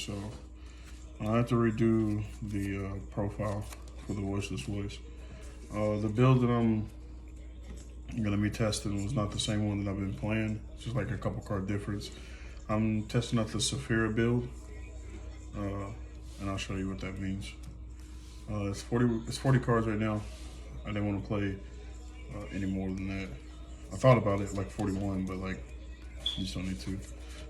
so I have to redo the profile for the Voiceless voice. The build that I'm gonna be testing was not the same one that I've been playing. It's just like a couple card difference. I'm testing out the Saffira build, and I'll show you what that means. It's 40 cards right now. I didn't want to play any more than that. I thought about it like 41, but like you just don't need to.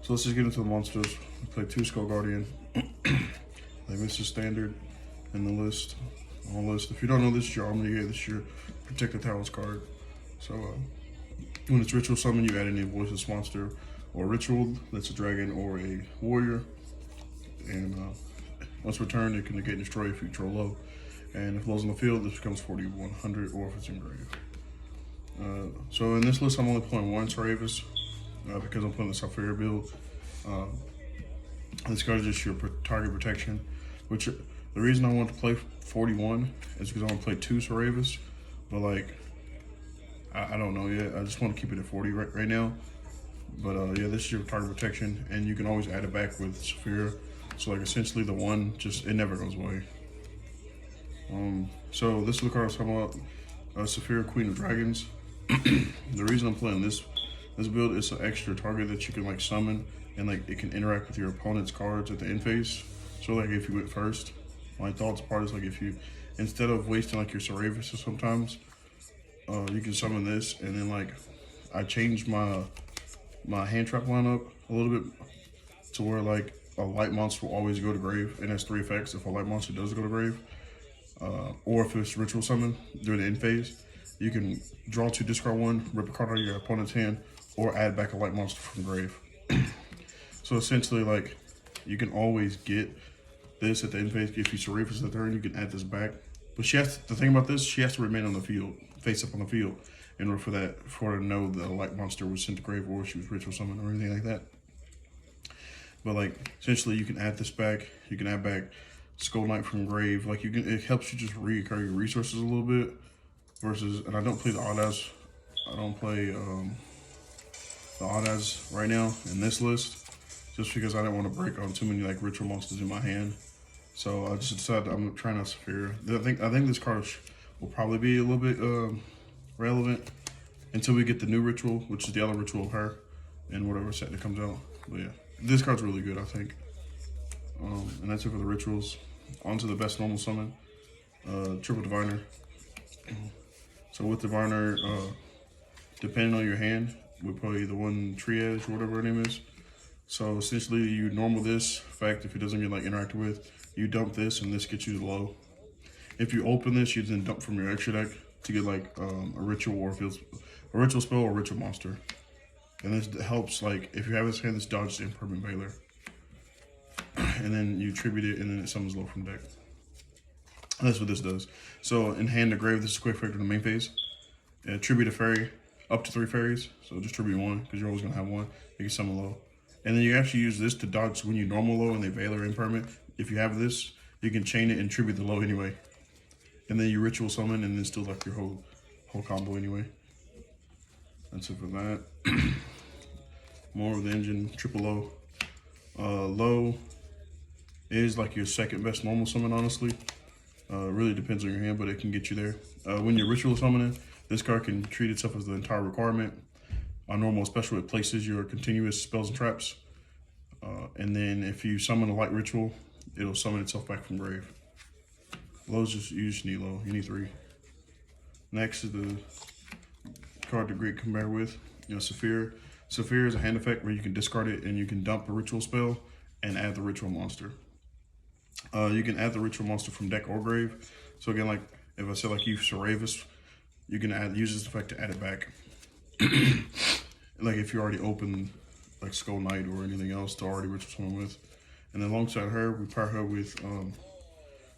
So let's just get into the monsters. We play 2 Skull Guardian. Like this is standard in the list. On the list. If you don't know this, is your Omni-Gate, this is your Protect the Towers card. So when it's ritual summon, you add in a Voiceless monster or ritual that's a dragon or a warrior. And once returned, it can negate and destroy if you draw low. And if low's on the field, this becomes 4100 or if it's engraved. So in this list, I'm only playing 1 Saffira because I'm playing the Saffira build. This card is just your target protection, which the reason I want to play 41 is because I want to play 2 Saffira, but like, I don't know yet. I just want to keep it at 40 right now. But yeah, this is your target protection, and you can always add it back with Saffira. So like essentially the one, it never goes away. So this is the card I was talking about, Saffira, Queen of Dragons. The reason I'm playing this build is an extra target that you can like summon, and like it can interact with your opponent's cards at the end phase. So like if you went first, my thoughts part is like if you, instead of wasting like your Saffira sometimes, you can summon this, and then like I changed my hand trap lineup a little bit to where like a light monster will always go to grave, and has 3 effects if a light monster does go to grave, or if it's ritual summon during the end phase. You can draw 2, discard 1, rip a card out of your opponent's hand, or add back a light monster from grave. So essentially, like, you can always get this at the end phase. If you Saffira's the turn, you can add this back. But the thing about this, she has to remain on the field, face up on the field, in order for her to know the light monster was sent to grave or she was ritual summoned or anything like that. But like, essentially, you can add this back. You can add back Skull Knight from grave. Like it helps you just reoccur your resources a little bit. Versus, and I don't play the Odd-As. I don't play the Odd-As right now in this list, just because I didn't want to break on too many like ritual monsters in my hand. So I just decided I'm trying out Saffira. I think this card will probably be a little bit relevant until we get the new ritual, which is the other ritual of her, in whatever set that comes out. But yeah, this card's really good, I think. And that's it for the rituals. On to the best normal summon, Triple Diviner. So with Diviner, depending on your hand, we play the one Triage or whatever her name is. So essentially, you normal this. In fact, if it doesn't get like interacted with, you dump this, and this gets you low. If you open this, you then dump from your extra deck to get like a ritual or a ritual spell or a ritual monster. And this helps, like if you have this hand, this dodges Impermanent Veiler, and then you tribute it, and then it summons low from deck. That's what this does. So in hand to grave, this is a quick effect in the main phase. Tribute a fairy, up to 3 fairies. So just tribute 1, because you're always gonna have 1. You can summon low. And then you actually use this to dodge when you normal low and they Veiler impermanent. If you have this, you can chain it and tribute the low anyway. And then you ritual summon, and then still like your whole combo anyway. That's it for that. More of the engine, triple low. Low is like your second best normal summon, honestly. Really depends on your hand, but it can get you there. When you're ritual summoning, this card can treat itself as the entire requirement. On normal special, it places your continuous spells and traps. And then if you summon a light ritual, it'll summon itself back from grave. Lows you just need low. You need 3. Next is the card to great compare with, Saffira. Saffira is a hand effect where you can discard it and you can dump a ritual spell and add the ritual monster. You can add the ritual monster from deck or grave. So again, like if I said like you Saffira, you can use this effect to add it back. Like if you already opened like Skull Knight or anything else to already ritual summon with. And then alongside her, we pair her with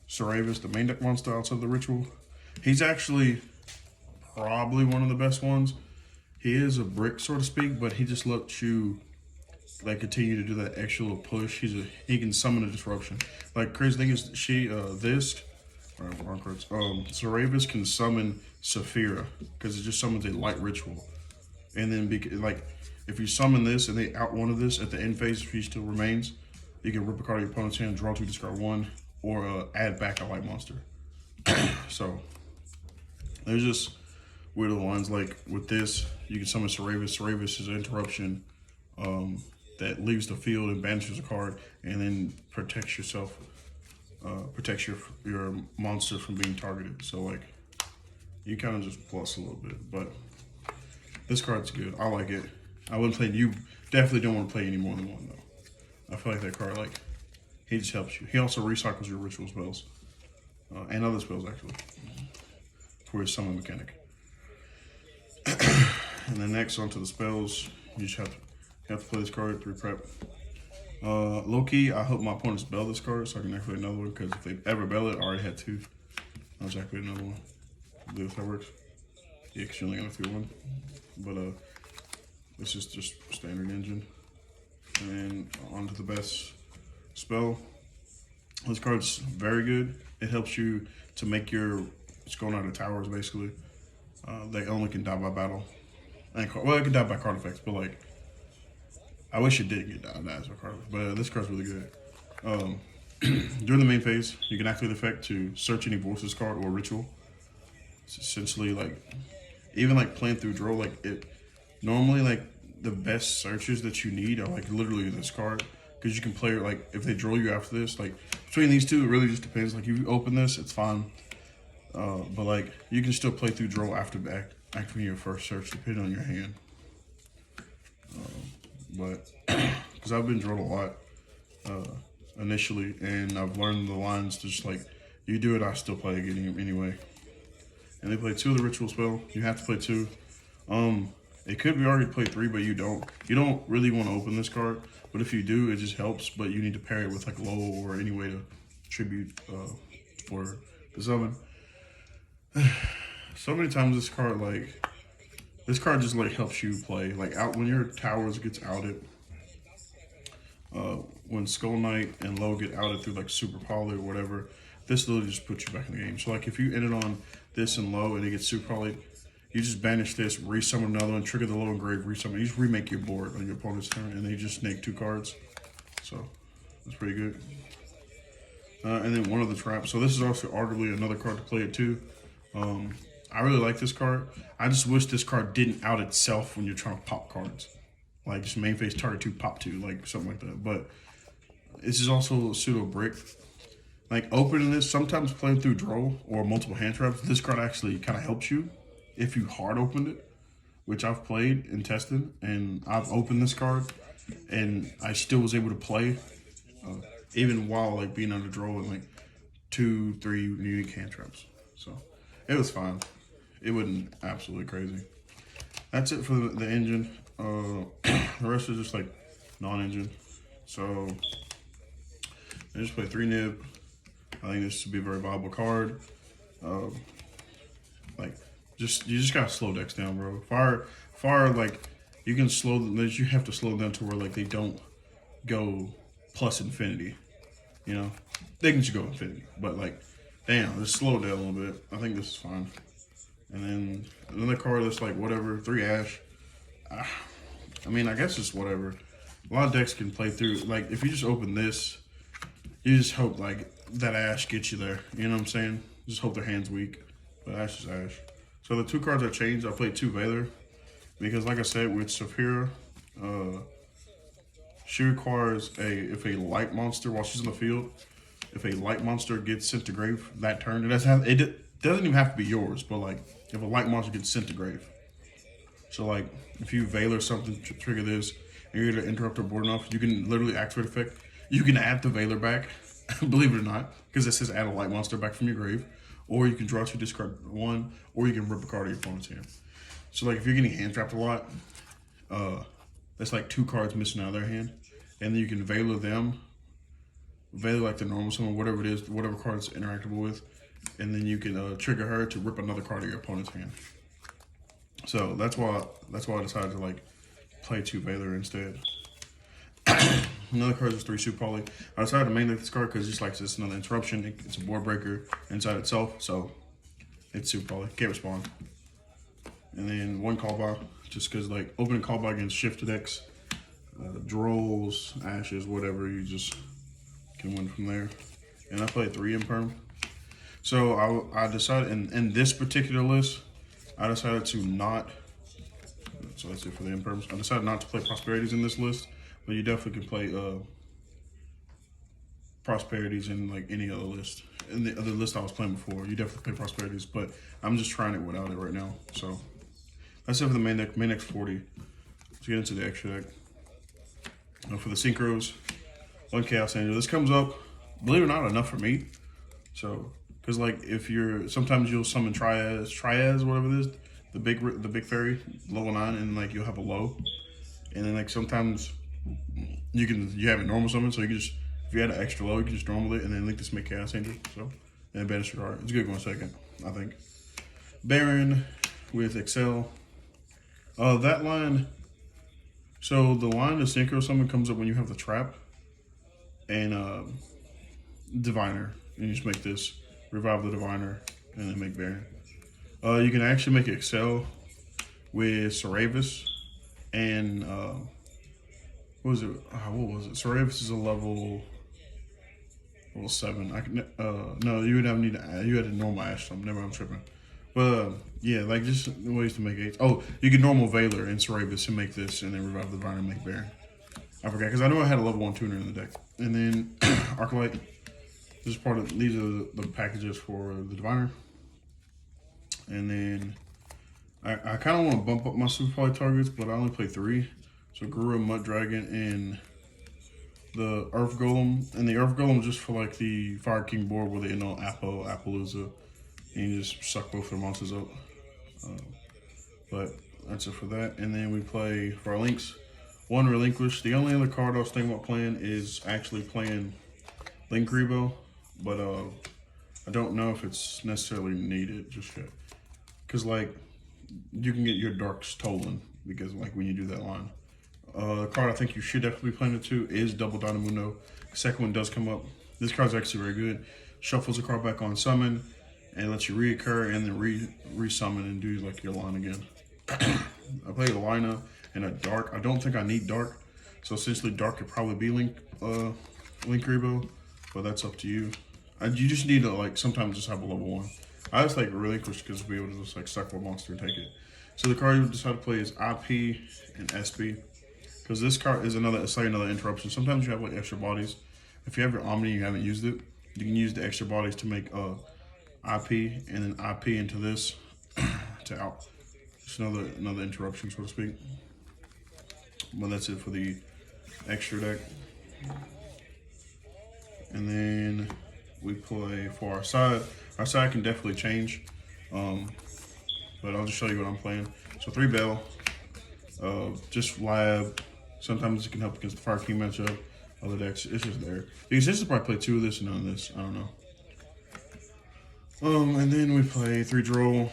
Saffira, the main deck monster outside the ritual. He's actually probably one of the best ones. He is a brick, so to speak, but he just lets you like continue to do that extra little push. He can summon a disruption. Like crazy thing is Saffira can summon Saffira because it just summons a light ritual. And then like if you summon this and they out one of this at the end phase, if he still remains, You can rip a card out of your opponent's hand, draw 2, discard 1, or add back a light monster. So there's just weird little ones. Like with this, you can summon Serravis. Serravis is an interruption that leaves the field and banishes a card, and then protects yourself, protects your monster from being targeted. So like you kind of just plus a little bit, but this card's good. I like it. I wouldn't play. You definitely don't want to play any more than one though. I feel like that card, like, he just helps you. He also recycles your ritual spells and other spells actually for his summon mechanic. And then next onto the spells, you just have to play this card, 3 prep. Low key, I hope my opponents bail this card so I can activate another one, because if they ever bail it, I already had 2. I'll just activate another one. Do if that works. Yeah, because you're only gonna throw 1. But this is just standard engine. And onto the best spell. This card's very good. It helps you to make your going out of towers basically. They only can die by battle. Well, it can die by card effects, but like, I wish it didn't get died by card effects, but this card's really good. During the main phase, you can activate the effect to search any Voiceless card or ritual. It's essentially like, even like playing through draw, like it, normally like the best searches that you need are like literally this card, because you can play it like, if they draw you after this, like between these two, it really just depends. Like if you open this, it's fine. But like, you can still play through draw after activating your first search, depending on your hand. But because I've been drawn a lot initially, and I've learned the lines to just like, you do it, I still play again anyway. And they play 2 of the ritual spell. You have to play 2. It could be already play 3, but you don't. You don't really want to open this card, but if you do, it just helps. But you need to pair it with like low or any way to tribute for the summon. So many times this card just like helps you play like out when your towers gets outed. When Skull Knight and Low get outed through like Super Poly or whatever, this literally just puts you back in the game. So like if you ended on this and Low and it gets Super Poly, you just banish this, resummon another one, trigger the Low engrave, resummon. You just remake your board on your opponent's turn, and then you just snake 2 cards. So that's pretty good. And then one of the traps. So this is also arguably another card to play it too. I really like this card. I just wish this card didn't out itself when you're trying to pop cards. Like just main phase target 2, pop 2, like something like that. But this is also a pseudo brick. Like opening this, sometimes playing through draw or multiple hand traps, this card actually kind of helps you if you hard opened it, which I've played and tested, and I've opened this card and I still was able to play even while like being under draw and like 2, 3 unique hand traps. So it was fine. It wasn't absolutely crazy. That's it for the engine. The rest is just like non-engine. So I just play 3 nib. I think this would be a very viable card. Like you just gotta slow decks down, bro. Fire like you can slow them. You have to slow them to where like they don't go plus infinity. You know, they can just go infinity, but like, damn, just slow down a little bit. I think this is fine. And then another card that's like whatever, 3 ash. I mean, I guess it's whatever. A lot of decks can play through. Like if you just open this, you just hope like that ash gets you there. You know what I'm saying? Just hope their hand's weak. But ash is ash. So the 2 cards I changed, I played 2 Veiler. Because like I said, with Saffira, she requires if a light monster, while she's in the field, if a light monster gets sent to grave that turn, it doesn't even have to be yours, but like if a light monster gets sent to grave. So like if you Veiler something to trigger this, and you're gonna interrupt her board enough, you can literally activate effect. You can add the Veiler back, believe it or not, because it says add a light monster back from your grave. Or you can draw 2, discard 1, or you can rip a card of your opponent's hand. So like if you're getting hand trapped a lot, that's like 2 cards missing out of their hand. And then you can Veiler them, Veiler like the normal summon, whatever it is, whatever card it's interactable with. And then you can trigger her to rip another card of your opponent's hand. So that's why I decided to like play 2 Veiler instead. Another card is 3 Super Poly. I decided to main deck this card because just like it's another interruption. It's a board breaker inside itself, so it's Super Poly. Can't respond. And then 1 call bar, just because like opening call bar against shift decks, drolls, ashes, whatever. You just can win from there. And I played 3 imperm. So I decided in this particular list, I decided to not. So that's it for the imperms. I decided not to play prosperities in this list, but you definitely can play prosperities in like any other list. In the other list I was playing before, you definitely play prosperities, but I'm just trying it without it right now. So that's it for the main deck, main deck's 40. Let's get into the extra deck. For the synchros, 1 Chaos Angel. This comes up, believe it or not, enough for me. So, because like if you're, sometimes you'll summon triads, whatever it is, the big fairy, level 9, and like you'll have a low, and then like sometimes you have it normal summon, so you can just, if you had an extra low, you can just normal it and then link this make Chaos Angel. So, and banish your card. It's good going second, I think. Baron with Excel. That line. So the line of synchro summon comes up when you have the trap and diviner, and you just make this, revive the diviner, and then make Baron. You can actually make Excel with Saravis and what was it? Saravis is a level 7. I can no, you would have need to add, you had a normal Ash summon. Never, I'm tripping. But yeah, like just ways to make 8s. Oh, you can normal Valor and Saravis and make this, and then revive the diviner and make Baron. I forgot because I know I had a level 1 tuner in the deck. And then Arclight. This is part of, these are the packages for the diviner. And then I kind of want to bump up my super poly targets, but I only play 3. So Guru, Mud Dragon, and the Earth Golem. And the Earth Golem just for like the Fire King board where they know Appaloosa. And you just suck both their monsters up. But that's it for that. And then we play for our links. 1 Relinquish. The only other card I was thinking about playing is actually playing Link Rebo. But I don't know if it's necessarily needed just yet. Because like, you can get your darks stolen because like when you do that line. The card I think you should definitely be playing it too is Double Dynamundo. The second one does come up. This card's actually very good. Shuffles a card back on summon and lets you reoccur and then re-summon and do like your line again. I played a Lina and a dark. I don't think I need dark. So essentially dark could probably be Link Rebo, but that's up to you. You just need to like sometimes just have a level 1. I just like Relinquish because be able to just like suck a monster and take it. So the card you decide to play is IP and SB. Because this card is it's like another interruption. Sometimes you have like extra bodies. If you have your Omni and you haven't used it, you can use the extra bodies to make IP and then IP into this to out. Just another interruption, so to speak. But that's it for the extra deck. And then we play for our side. Our side can definitely change, but I'll just show you what I'm playing. So 3 Bell, just Lab. Sometimes it can help against the Fire King matchup. Other decks, it's just there. You can just probably play 2 of this and none of this. I don't know. And then we play 3 Droll.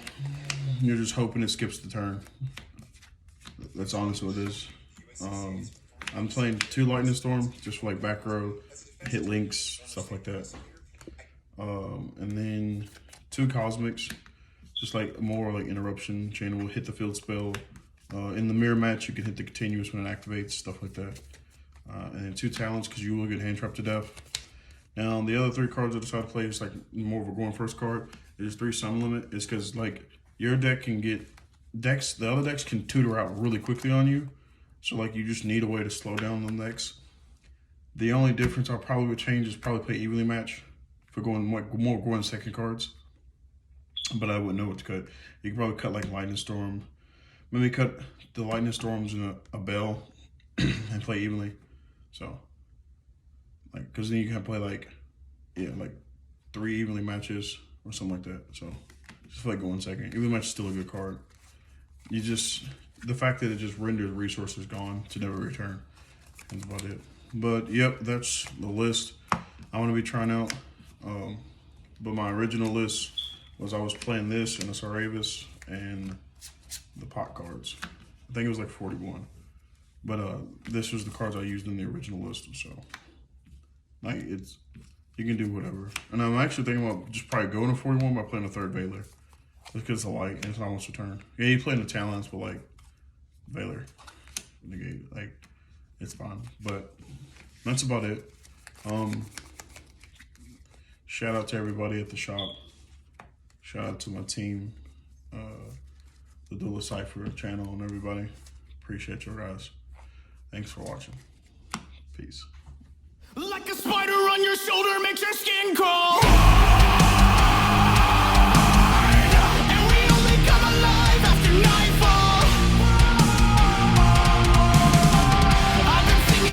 You're just hoping it skips the turn. That's honestly what it is. I'm playing 2 Lightning Storm, just for like back row, hit links, stuff like that. And then 2 Cosmics, just like more like interruption. Chain will hit the field spell. In the mirror match, you can hit the continuous when it activates, stuff like that. And then 2 Talents, because you will get hand trapped to death. Now, the other 3 cards I decided to play is like more of a going first card. It's 3 Summon Limit. It's because like your deck can get decks, the other decks can tutor out really quickly on you. So like you just need a way to slow down them decks. The only difference I probably would change is probably play Evenly Match for going more going second cards. But I wouldn't know what to cut. You could probably cut like Lightning Storm. Maybe cut the Lightning Storms in a Bell and play evenly. So, like, because then you can play like, yeah, like 3 evenly matches or something like that. So, just like going second. Evenly Match is still a good card. You just, the fact that it just renders resources gone to never return. That's about it. But, yep, that's the list I want to be trying out. But my original list was I was playing this and the Saravis and the pot cards. I think it was like 41. But this was the cards I used in the original list, so like you can do whatever. And I'm actually thinking about just probably going to 41 by playing a 3rd Valor. Just because it's a light and it's almost a turn. Yeah, you play in the talents, but like Valor negate, like it's fine. But that's about it. Shout out to everybody at the shop. Shout out to my team, the Dula Cypher channel, and everybody. Appreciate you guys. Thanks for watching. Peace. Like a spider on your shoulder makes your skin crawl.